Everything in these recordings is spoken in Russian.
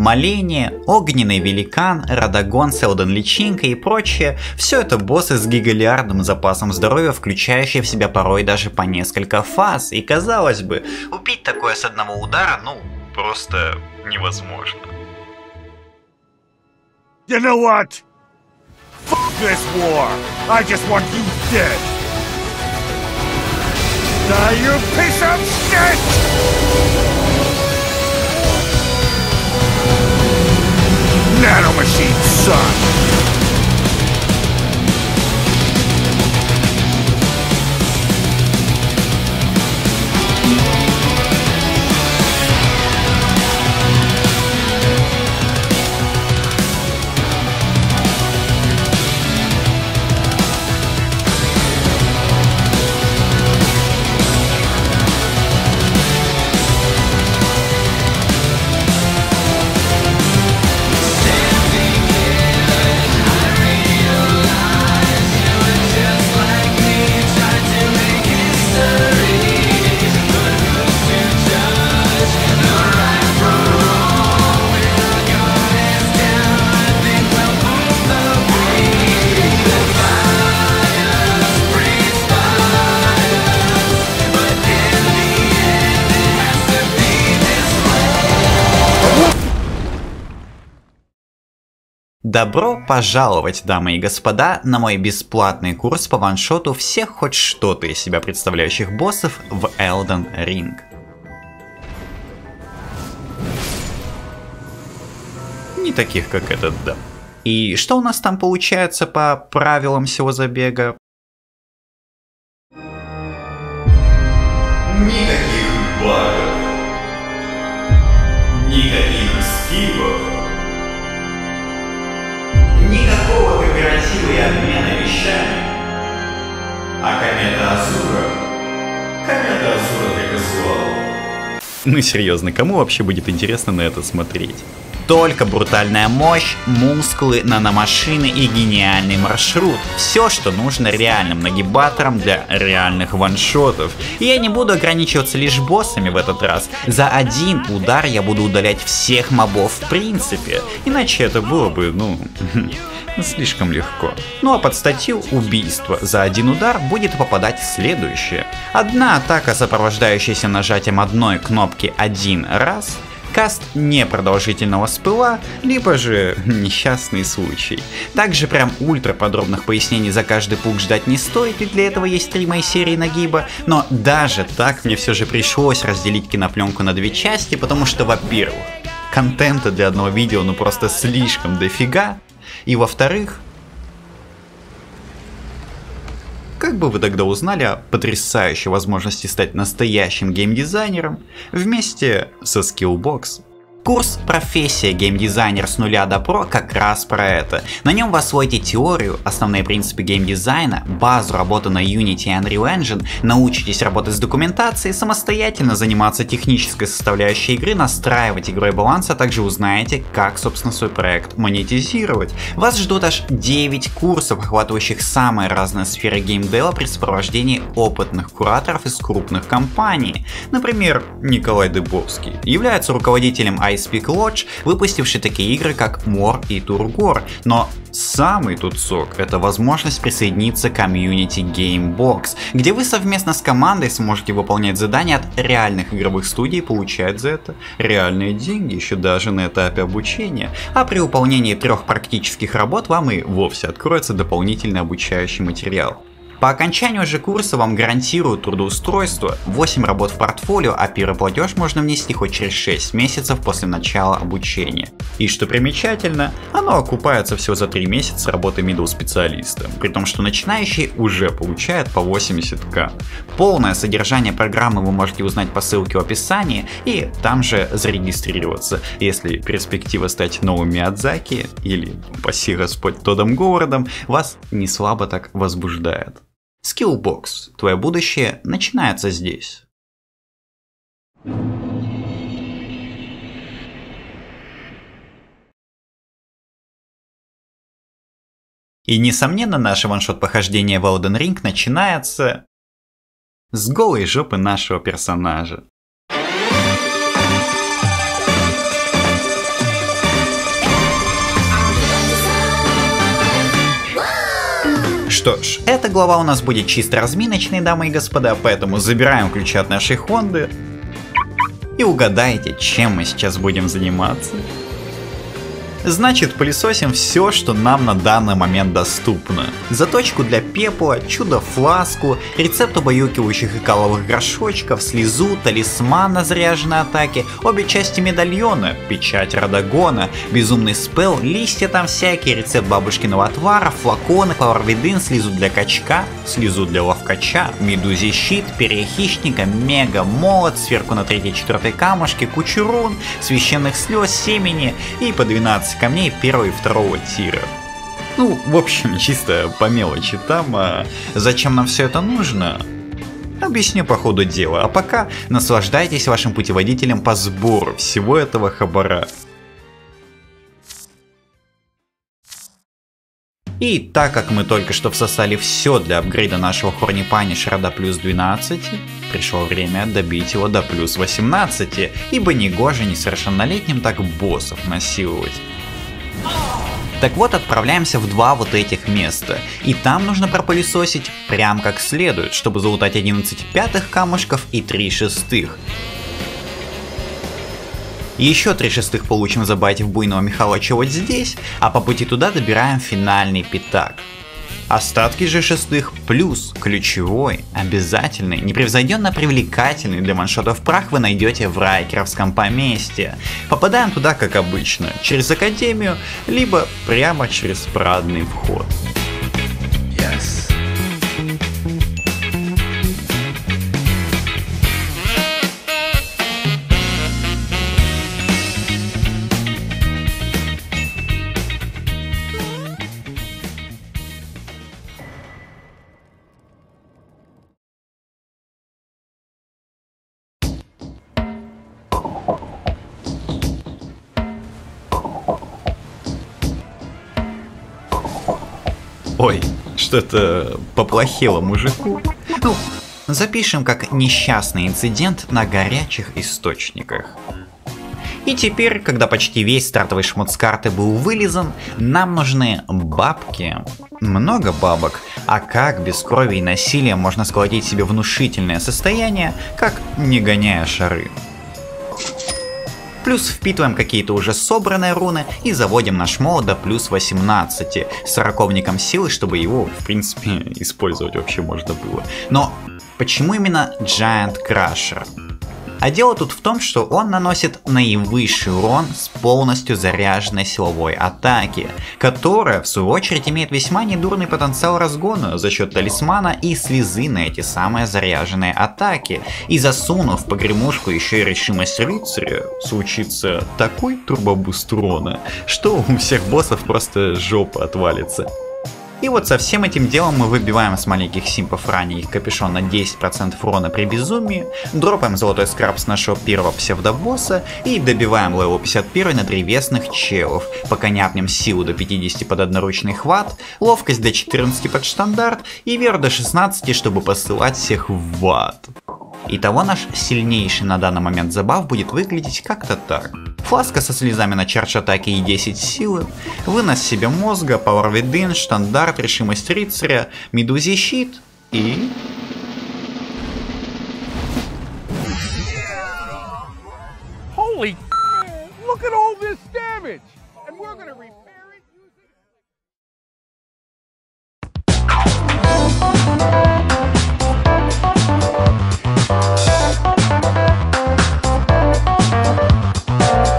Моление, Огненный Великан, Радагон с Элден Личинкой и прочее – все это боссы с гигалиардным запасом здоровья, включающие в себя порой даже по несколько фаз. И казалось бы, убить такое с одного удара, ну, просто невозможно. You know what? Fuck this war! I just want you dead! Die, you piece of shit! Nanomachine, son! Добро пожаловать, дамы и господа, на мой бесплатный курс по ваншоту всех хоть что-то из себя представляющих боссов в Elden Ring. Не таких, как этот, да. И что у нас там получается по правилам всего забега? Никаких багов. Никаких скипов. Никакого кооператива и обмена вещами. А комета Азура для казуалов. Ну серьезно, кому вообще будет интересно на это смотреть? Только брутальная мощь, мускулы, наномашины и гениальный маршрут. Все, что нужно реальным нагибаторам для реальных ваншотов. И я не буду ограничиваться лишь боссами в этот раз. За один удар я буду удалять всех мобов в принципе. Иначе это было бы, слишком легко. Ну а под статью убийство за один удар будет попадать следующее. Одна атака, сопровождающаяся нажатием одной кнопки один раз. Каст непродолжительного спыла, либо же несчастный случай. Также прям ультра подробных пояснений за каждый пук ждать не стоит, и для этого есть 3 мои серии нагиба. Но даже так мне все же пришлось разделить кинопленку на 2 части, потому что, во-первых, контента для одного видео ну просто слишком дофига, и во-вторых, как бы вы тогда узнали о потрясающей возможности стать настоящим геймдизайнером вместе со Skillbox? Курс «Профессия геймдизайнер с нуля до про» как раз про это. На нем вы освоите теорию, основные принципы геймдизайна, базу работы на Unity и Unreal Engine, научитесь работать с документацией, самостоятельно заниматься технической составляющей игры, настраивать игровой баланс, а также узнаете, как, собственно, свой проект монетизировать. Вас ждут аж 9 курсов, охватывающих самые разные сферы геймдева при сопровождении опытных кураторов из крупных компаний. Например, Николай Дыбовский является руководителем iSpeak Lodge, выпустивший такие игры как Мор и Тургор, но самый тут сок — это возможность присоединиться к комьюнити Gamebox, где вы совместно с командой сможете выполнять задания от реальных игровых студий и получать за это реальные деньги, еще даже на этапе обучения, а при выполнении 3 практических работ вам и вовсе откроется дополнительный обучающий материал. По окончанию же курса вам гарантируют трудоустройство, 8 работ в портфолио, а первый платеж можно внести хоть через 6 месяцев после начала обучения. И что примечательно, оно окупается всего за 3 месяца работы middle специалиста, при том что начинающий уже получает по 80к. Полное содержание программы вы можете узнать по ссылке в описании и там же зарегистрироваться, если перспектива стать новым Миядзаки или, упаси Господь, Тодом Говардом вас не слабо так возбуждает. Skillbox. Твое будущее начинается здесь. И несомненно, наше ваншот-похождение в Elden Ring начинается с голой жопы нашего персонажа. Что ж, эта глава у нас будет чисто разминочной, дамы и господа, поэтому забираем ключи от нашей Хонды. И угадайте, чем мы сейчас будем заниматься. Значит, пылесосим все, что нам на данный момент доступно. Заточку для пепла, чудо-фласку, рецепт убаюкивающих и каловых горшочков, слезу, талисман на заряженной атаке, обе части медальона, печать Радагона, безумный спел, листья там всякие, рецепт бабушкиного отвара, флаконы, пауэрвидин, слезу для качка, слезу для ловкача, медузий щит, перья хищника, мега молот, сверху на 3-4 камушки, кучу рун, священных слез, семени и по 12 камней 1 и 2 тира. Ну, в общем, чисто по мелочи там. Зачем нам все это нужно? Объясню по ходу дела. А пока наслаждайтесь вашим путеводителем по сбору всего этого хабара. И так как мы только что всосали все для апгрейда нашего Хорни Панишера до плюс 12, пришло время добить его до плюс 18, ибо негоже несовершеннолетним так боссов насиловать. Так вот, отправляемся в два вот этих места, и там нужно пропылесосить прям как следует, чтобы залутать 11 пятых камушков и 3 шестых. Еще 3 шестых получим, забайтив буйного Михалыча вот здесь, а по пути туда добираем финальный пятак. Остатки же шестых плюс ключевой, обязательный, непревзойденно привлекательный для ваншотов прах вы найдете в Райкеровском поместье. Попадаем туда как обычно, через Академию, либо прямо через парадный вход. Yes. Ой, что-то поплохело мужику. Ну, запишем как несчастный инцидент на горячих источниках. И теперь, когда почти весь стартовый шмот с карты был вылизан, нам нужны бабки. Много бабок. А как без крови и насилия можно сколотить себе внушительное состояние, как не гоняя шары? Плюс впитываем какие-то уже собранные руны и заводим наш молот до плюс 18 с сороковником силы, чтобы его, в принципе, использовать вообще можно было. Но почему именно Giant Crusher? А дело тут в том, что он наносит наивысший урон с полностью заряженной силовой атаки, которая в свою очередь имеет весьма недурный потенциал разгона за счет талисмана и слезы на эти самые заряженные атаки. И засунув в погремушку еще и решимость рыцаря, случится такой турбобуст урона, что у всех боссов просто жопа отвалится. И вот со всем этим делом мы выбиваем с маленьких симпов ранее их капюшон на 10% урона при безумии, дропаем золотой скраб с нашего первого псевдобосса и добиваем левел 51 на древесных челов, пока не апнем силу до 50 под одноручный хват, ловкость до 14 под штандарт и веру до 16, чтобы посылать всех в ад. Итого наш сильнейший на данный момент забав будет выглядеть как-то так. Фласка со слезами на чардж атаки и 10 силы, вынос себе мозга, Power Within, штандарт, решимость рыцаря, медузий щит и... Holy look at all this damage! And we're gonna repair it using...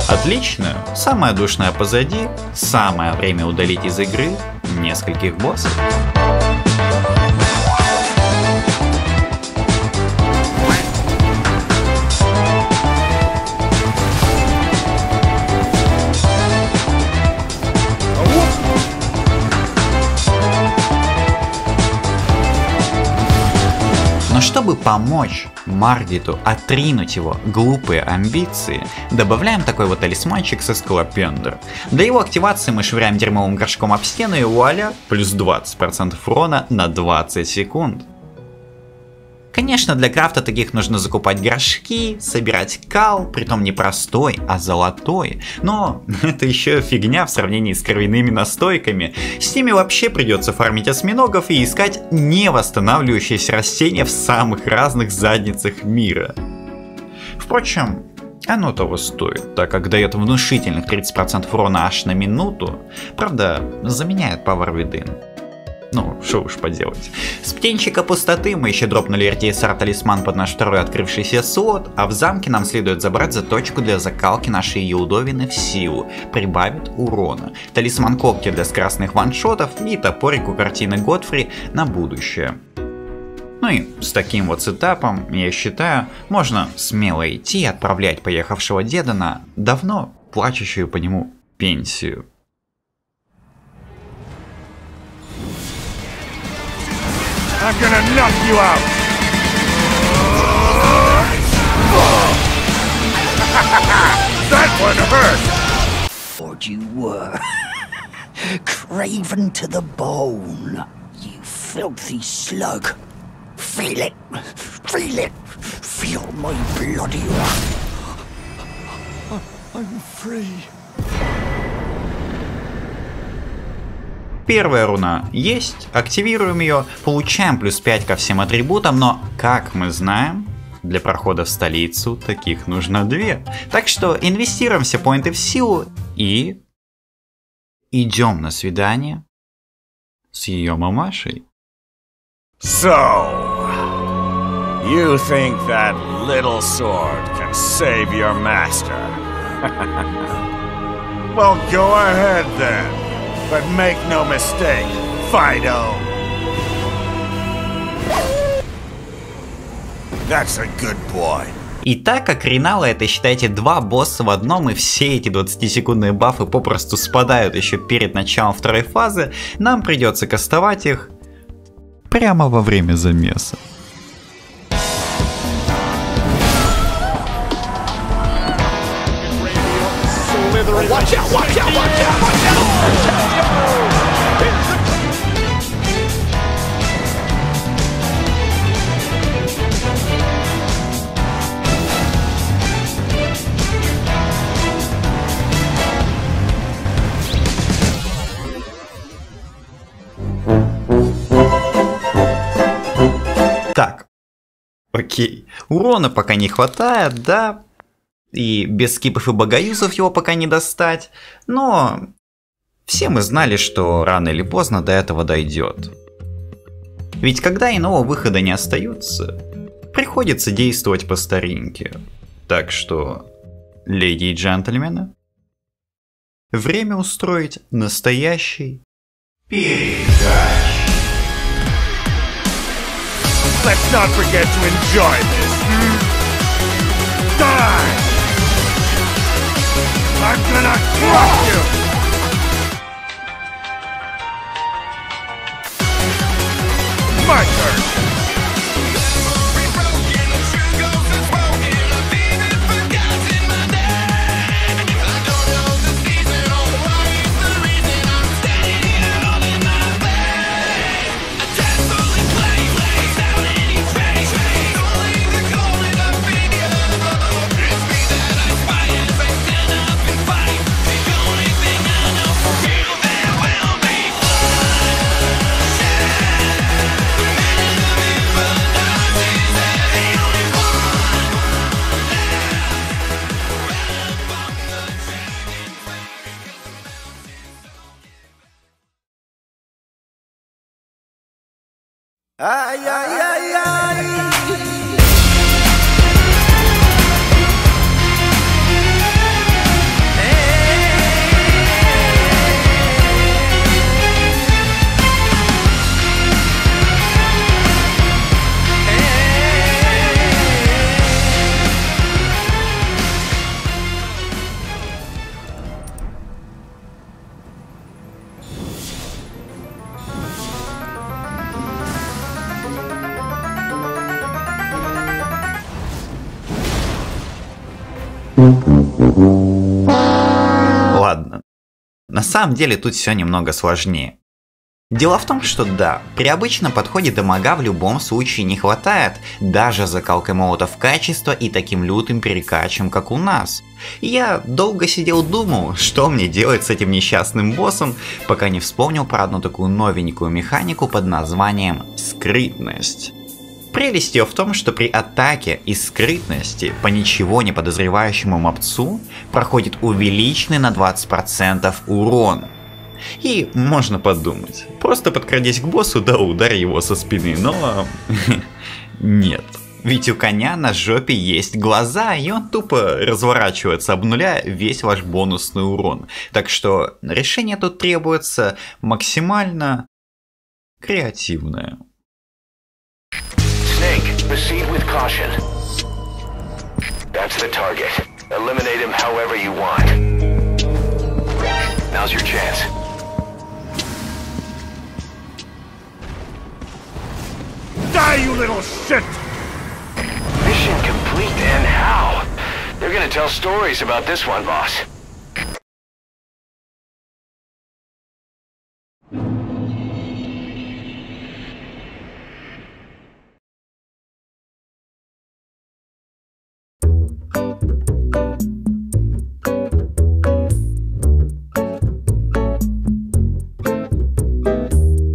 Отлично, самое душное позади, самое время удалить из игры нескольких боссов. Но чтобы помочь Мардиту отринуть его глупые амбиции, добавляем такой вот талисманчик со Скалопендр. Для его активации мы швыряем дерьмовым горшком об стену и вуаля, плюс 20% урона на 20 секунд. Конечно, для крафта таких нужно закупать горшки, собирать кал, притом не простой, а золотой. Но это еще фигня в сравнении с кровяными настойками. С ними вообще придется фармить осьминогов и искать невосстанавливающиеся растения в самых разных задницах мира. Впрочем, оно того стоит, так как дает внушительных 30% урона аж на минуту. Правда, заменяет Power Within. Ну, что уж поделать. С птенчика пустоты мы еще дропнули RTSR талисман под наш второй открывшийся слот, а в замке нам следует забрать заточку для закалки нашей Юлдовины в силу, прибавит урона, талисман когти для скоростных ваншотов и топорик у картины Годфри на будущее. Ну и с таким вот сетапом, я считаю, можно смело идти и отправлять поехавшего деда на давно плачущую по нему пенсию. I'm gonna knock you out! That one hurt! What you were. Craven to the bone. You filthy slug. Feel it. Feel it. Feel my bloody wrath. I'm free. Первая руна есть, активируем ее, получаем плюс 5 ко всем атрибутам, но, как мы знаем, для прохода в столицу таких нужно 2. Так что инвестируем все поинты в силу и идем на свидание с ее мамашей. So, you think that little sword can save your master? Well, go ahead then. But make no mistake, Fido. That's a good boy. И так как Ринала это, считайте, 2 босса в одном, и все эти 20-секундные бафы попросту спадают еще перед началом второй фазы, нам придется кастовать их прямо во время замеса. Watch out, watch out, watch out, watch out! Так, окей, урона пока не хватает, да, и без скипов и богоюзов его пока не достать, но все мы знали, что рано или поздно до этого дойдет. Ведь когда иного выхода не остается, приходится действовать по старинке. Так что, леди и джентльмены, время устроить настоящий Перекач. Let's not forget to enjoy this. Die! I'm gonna crush you! My turn! Ay, ay, ay, ay. Ладно, на самом деле тут все немного сложнее. Дело в том, что да, при обычном подходе дамага в любом случае не хватает, даже закалкой молотов качества и таким лютым перекачем, как у нас. Я долго сидел думал, что мне делать с этим несчастным боссом, пока не вспомнил про одну такую новенькую механику под названием скрытность. Прелесть ее в том, что при атаке из скрытности по ничего не подозревающему мопцу проходит увеличенный на 20% урон. И можно подумать, просто подкрадись к боссу, да ударь его со спины, но нет. Ведь у коня на жопе есть глаза, и он тупо разворачивается, обнуляя весь ваш бонусный урон. Так что решение тут требуется максимально креативное. Snake, proceed with caution. That's the target. Eliminate him however you want. Now's your chance. Die, you little shit! Mission complete, and how? They're gonna tell stories about this one, boss.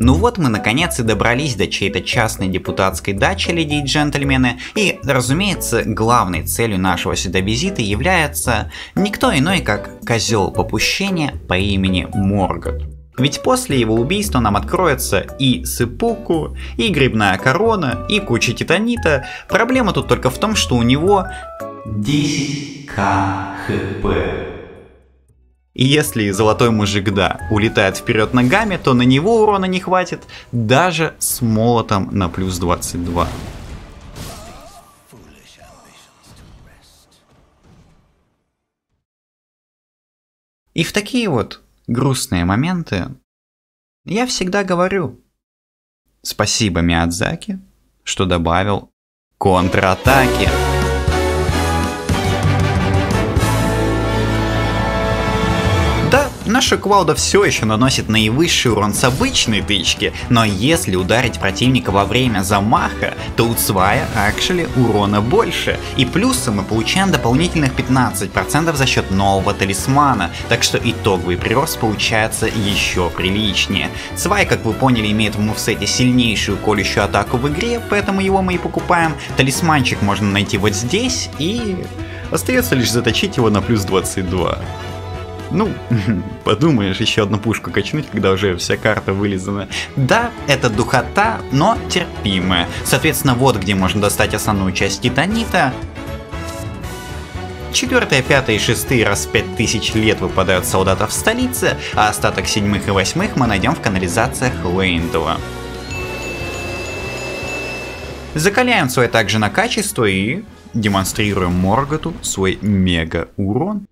Ну вот мы наконец и добрались до чьей-то частной депутатской дачи, леди и джентльмены, и, разумеется, главной целью нашего сюда визита является никто иной, как козел попущения по имени Моргот. Ведь после его убийства нам откроется и сеппуку, и грибная корона, и куча титанита. Проблема тут только в том, что у него 10 хп. И если золотой мужик, да, улетает вперед ногами, то на него урона не хватит даже с молотом на плюс 22. И в такие вот грустные моменты я всегда говорю спасибо Миядзаки, что добавил контратаки. Да, наша кувалда все еще наносит наивысший урон с обычной тычки, но если ударить противника во время замаха, то у Цвая actually урона больше, и плюсом мы получаем дополнительных 15% за счет нового талисмана, так что итоговый прирост получается еще приличнее. Цвай, как вы поняли, имеет в мувсете сильнейшую колющую атаку в игре, поэтому его мы и покупаем. Талисманчик можно найти вот здесь, и остается лишь заточить его на плюс 22. Ну, подумаешь, еще одну пушку качнуть, когда уже вся карта вылизана. Да, это духота, но терпимая. Соответственно, вот где можно достать основную часть титанита. 4, 5 и 6 раз в 5000 лет выпадают солдатов в столице, а остаток 7 и 8 мы найдем в канализациях Лейндала. Закаляем свой также на качество и демонстрируем Морготу свой мега урон.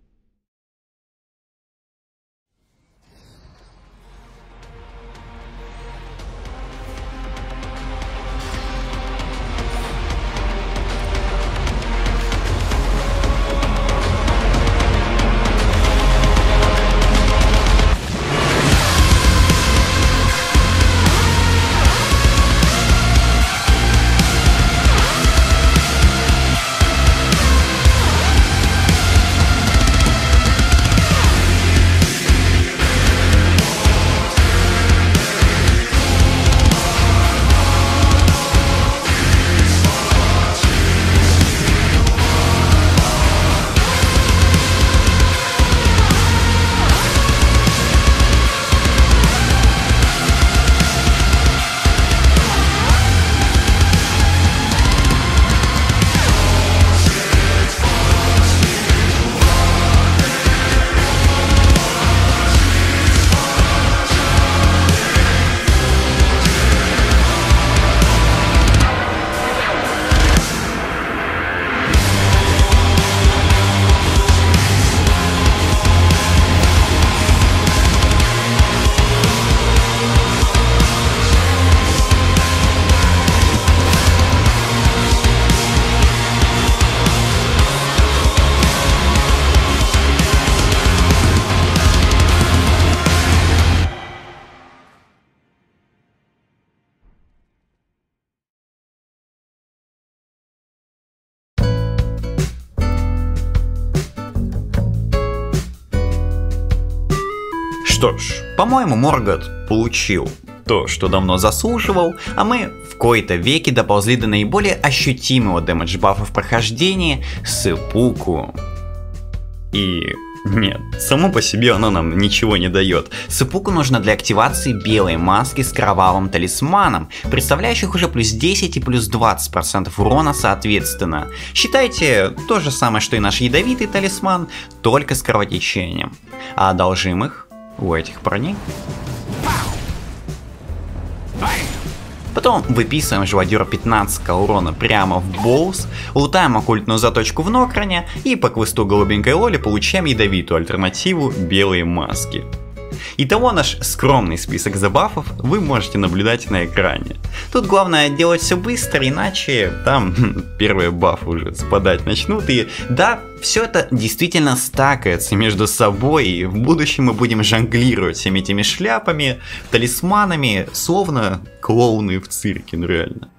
Что ж, по-моему, Моргот получил то, что давно заслуживал, а мы в кои-то веки доползли до наиболее ощутимого дэмэдж бафа в прохождении — Сеппуку. И нет, само по себе оно нам ничего не дает. Сеппуку нужно для активации белой маски с кровавым талисманом, представляющих уже плюс 10 и плюс 20% урона соответственно. Считайте то же самое, что и наш ядовитый талисман, только с кровотечением. А одолжим их у этих парней. Потом выписываем живодера 15 урона прямо в боус, лутаем оккультную заточку в Нокроне и по квесту голубенькой Лоли получаем ядовитую альтернативу белой маски. Итого наш скромный список забафов вы можете наблюдать на экране. Тут главное делать все быстро, иначе там первые бафы уже спадать начнут. И да, все это действительно стакается между собой, и в будущем мы будем жонглировать всеми этими шляпами, талисманами, словно клоуны в цирке, ну реально.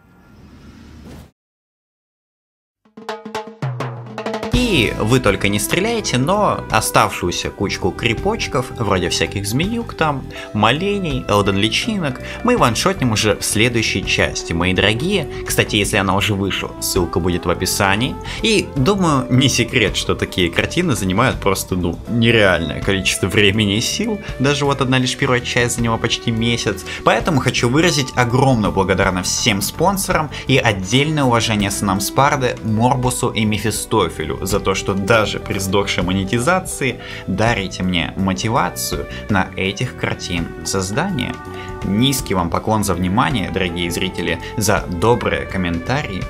И вы только не стреляете, но оставшуюся кучку крипочков, вроде всяких змеюк там, молений, элден личинок, мы ваншотнем уже в следующей части, мои дорогие. Кстати, если она уже вышла, ссылка будет в описании. И думаю, не секрет, что такие картины занимают просто, нереальное количество времени и сил. Даже вот одна лишь первая часть заняла почти месяц. Поэтому хочу выразить огромную благодарность всем спонсорам и отдельное уважение сынам Спарды, Морбусу и Мефистофелю за то, что даже при сдохшей монетизации дарите мне мотивацию на этих картин создания. Низкий вам поклон за внимание, дорогие зрители, за добрые комментарии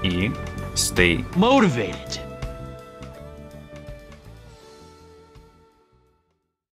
и stay motivated.